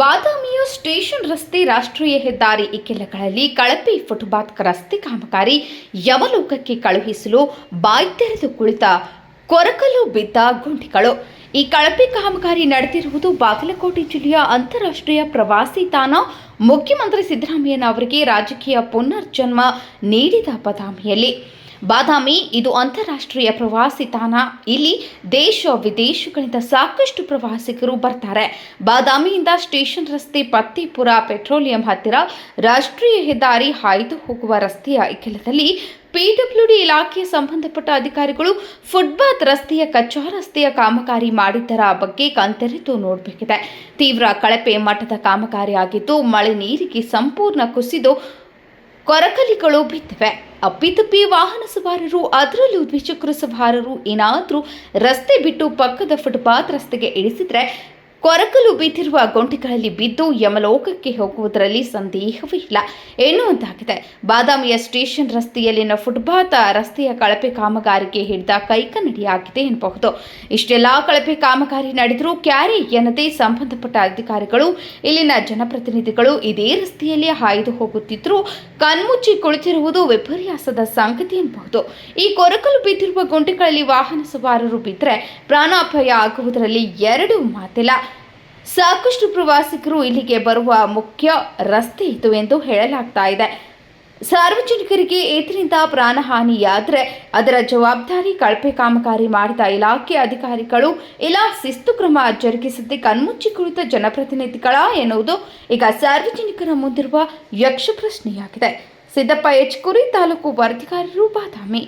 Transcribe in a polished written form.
ಬಾದಾಮಿಯ ಸ್ಟೇಷನ್ ರಸ್ತೆ, ರಾಷ್ಟ್ರೀಯ ಹೆದ್ದಾರಿ ಇಕ್ಕೆಲಗಳಲ್ಲಿ ಕಳಪೆ ಫುಟ್ಪಾತ್ ರಸ್ತೆ ಕಾಮಗಾರಿ ಯಮಲೋಕಕ್ಕೆ ಕಳುಹಿಸಲು ಬಾಯಿ ತೆರೆದು ಕುಳಿತ ಕೊರಕಲು ಬಿದ್ದ ಗುಂಡಿಗಳು. ಈ ಕಳಪೆ ಕಾಮಗಾರಿ ನಡೆದಿರುವುದು ಬಾಗಲಕೋಟೆ ಜಿಲ್ಲೆಯ ಅಂತಾರಾಷ್ಟ್ರೀಯ ಪ್ರವಾಸಿ ತಾಣ. ಮುಖ್ಯಮಂತ್ರಿ ಸಿದ್ದರಾಮಯ್ಯನವರಿಗೆ ರಾಜಕೀಯ ಪುನರ್ಜನ್ಮ ನೀಡಿದ ಬಾದಾಮಿ ಇದು ಅಂತಾರಾಷ್ಟ್ರೀಯ ಪ್ರವಾಸಿ ತಾಣ. ಇಲ್ಲಿ ದೇಶ ವಿದೇಶಗಳಿಂದ ಸಾಕಷ್ಟು ಪ್ರವಾಸಿಗರು ಬರ್ತಾರೆ. ಬಾದಾಮಿಯಿಂದ ಸ್ಟೇಷನ್ ರಸ್ತೆ, ಪತ್ತಿಪುರ ಪೆಟ್ರೋಲಿಯಂ ಹತ್ತಿರ ರಾಷ್ಟ್ರೀಯ ಹೆದ್ದಾರಿ ಹಾಯ್ದು ಹೋಗುವ ರಸ್ತೆಯ ಇಕ್ಕೆಲದಲ್ಲಿ ಪಿಡಬ್ಲ್ಯೂಡಿ ಇಲಾಖೆಯ ಸಂಬಂಧಪಟ್ಟ ಅಧಿಕಾರಿಗಳು ಫುಟ್ಪಾತ್ ರಸ್ತೆಯ ಕಚ್ಚಾ ರಸ್ತೆಯ ಕಾಮಗಾರಿ ಮಾಡಿದ್ದರ ಬಗ್ಗೆ ಕಣ್ತೆರೆದು ನೋಡಬೇಕಿದೆ. ತೀವ್ರ ಕಳಪೆ ಮಟ್ಟದ ಕಾಮಗಾರಿ ಆಗಿದ್ದು, ಮಳೆ ನೀರಿಗೆ ಸಂಪೂರ್ಣ ಕುಸಿದು ಕೊರಕಲಿಗಳು ಬಿದ್ದಿವೆ. ಅಪ್ಪಿತಪ್ಪಿ ವಾಹನ ಸವಾರರು, ಅದರಲ್ಲೂ ದ್ವಿಚಕ್ರ ಸವಾರರು ಏನಾದರೂ ರಸ್ತೆ ಬಿಟ್ಟು ಪಕ್ಕದ ಫುಟ್ಪಾತ್ ರಸ್ತೆಗೆ ಇಳಿಸಿದ್ರೆ ಕೊರಕಲು ಬಿದ್ದಿರುವ ಗೊಂಟಿಗಳಲ್ಲಿ ಬಿದ್ದು ಯಮಲೋಕಕ್ಕೆ ಹೋಗುವುದರಲ್ಲಿ ಸಂದೇಹವೇ ಇಲ್ಲ ಎನ್ನುವಂತಾಗಿದೆ. ಬಾದಾಮಿಯ ಸ್ಟೇಷನ್ ರಸ್ತೆಯಲ್ಲಿನ ಫುಟ್ಪಾತ್ ರಸ್ತೆಯ ಕಳಪೆ ಕಾಮಗಾರಿಗೆ ಹಿಡಿದ ಕೈಕನ್ನಡಿಯಾಗಿದೆ ಎನ್ನಬಹುದು. ಇಷ್ಟೆಲ್ಲ ಕಳಪೆ ಕಾಮಗಾರಿ ನಡೆದರೂ ಕ್ಯಾರೆ ಎನ್ನದೇ ಸಂಬಂಧಪಟ್ಟ ಅಧಿಕಾರಿಗಳು, ಇಲ್ಲಿನ ಜನಪ್ರತಿನಿಧಿಗಳು ಇದೇ ರಸ್ತೆಯಲ್ಲಿ ಹಾಯ್ದು ಹೋಗುತ್ತಿದ್ದರೂ ಕಣ್ಮುಚ್ಚಿ ಕುಳಿತಿರುವುದು ವಿಪರ್ಯಾಸದ ಸಂಗತಿ ಎನ್ನಬಹುದು. ಈ ಕೊರಕಲು ಬಿದ್ದಿರುವ ಗೊಂಟಿಗಳಲ್ಲಿ ವಾಹನ ಸವಾರರು ಬಿದ್ದರೆ ಪ್ರಾಣಾಪಾಯ ಆಗುವುದರಲ್ಲಿ ಎರಡು ಮಾತಿಲ್ಲ. ಸಾಕಷ್ಟು ಪ್ರವಾಸಿಗರು ಇಲ್ಲಿಗೆ ಬರುವ ಮುಖ್ಯ ರಸ್ತೆ ಇದು ಎಂದು ಹೇಳಲಾಗ್ತಾ ಇದೆ. ಸಾರ್ವಜನಿಕರಿಗೆ ಇದರಿಂದ ಪ್ರಾಣಹಾನಿಯಾದರೆ ಅದರ ಜವಾಬ್ದಾರಿ ಕಳಪೆ ಕಾಮಗಾರಿ ಮಾಡಿದ ಇಲಾಖೆ ಅಧಿಕಾರಿಗಳು ಇಲ್ಲ ಶಿಸ್ತು ಕ್ರಮ ಜರುಗಿಸದೆ ಕಣ್ಮುಚ್ಚಿ ಕುಳಿತ ಜನಪ್ರತಿನಿಧಿಗಳ ಎನ್ನುವುದು ಈಗ ಸಾರ್ವಜನಿಕರ ಮುಂದಿರುವ ಯಕ್ಷ ಪ್ರಶ್ನೆಯಾಗಿದೆ. ಸಿದ್ದಪ್ಪ ಎಚ್ ಕುರಿ, ತಾಲೂಕು ವರದಿಗಾರರು, ಬಾದಾಮಿ.